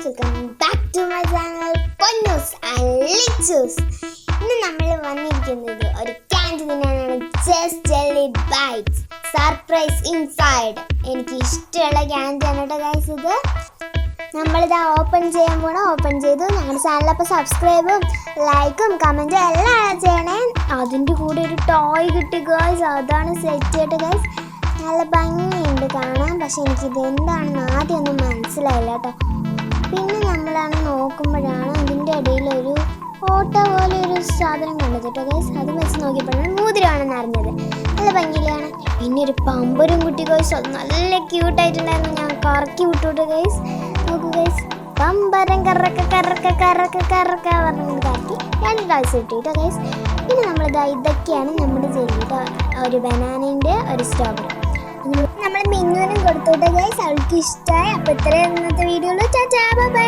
Guys, welcome back to my channel Ponnoos and Lichoos. ഇന്ന് നമ്മൾ വന്നിരിക്കുന്നത് ഒരു ക്യാൻറ്റീനാണ്, just jelly bites surprise inside. എനിക്ക് ഇഷ്ടമുള്ള ക്യാൻറ്റീനാണ് കേട്ടോ ഗൈസ്. ഇത് നമ്മളിത് ഓപ്പൺ ചെയ്യാൻ പോകണം. ഓപ്പൺ ചെയ്തു. ഞങ്ങളുടെ ചാനൽ അപ്പോൾ സബ്സ്ക്രൈബും ലൈക്കും കമൻറ്റും എല്ലാം ചെയ്യണേ. അതിൻ്റെ കൂടെ ഒരു ടോയ് കിട്ടി ഗൈസ്, അതാണ് സെറ്റ് ചെയ്തിട്ട് ഗൈസ്. നല്ല ഭംഗിയുണ്ട് കാണാൻ, പക്ഷെ എനിക്കിത് എന്താണെന്ന് ആദ്യമൊന്നും മനസ്സിലായില്ല കേട്ടോ. പിന്നെ നമ്മളാണ് നോക്കുമ്പോഴാണ് അതിൻ്റെ ഇടയിൽ ഒരു ഓട്ട പോലെ ഒരു സാധനം കണ്ടത് കേട്ടോ ഗൈസ്. അത് വെച്ച് നോക്കിയപ്പോഴാണ് മോതിരമാണെന്ന് അറിഞ്ഞത്. നല്ല ഭംഗിയിലാണ്. പിന്നെ ഒരു പമ്പരും കുട്ടി ഗൈസ്, അത് നല്ല ക്യൂട്ടായിട്ടുണ്ടായിരുന്നു. ഞാൻ കറക്കി വിട്ടുവിട്ടു ഗൈസ്. നോക്കൂ ഗൈസ്, പമ്പരം കറക്ക കറക്ക കറക്ക കറക്ക പറഞ്ഞു കറക്കി ഞാൻ ഗൈസ് ഇട്ടു കേട്ടോ ഗൈസ്. പിന്നെ ഇതൊക്കെയാണ് നമ്മുടെ ജെല്ലിയുടെ ഒരു ബനാനൻ്റെ ഒരു സ്ട്രോബെറി. നമ്മൾ മിന്നുവിനും കൊടുത്തോട്ടെ ഗൈസ്, അവൾക്ക് ഇഷ്ടമായി. അപ്പോൾ ഇത്രയും ഇന്നത്തെ വീഡിയോയിൽ. Tata bye bye.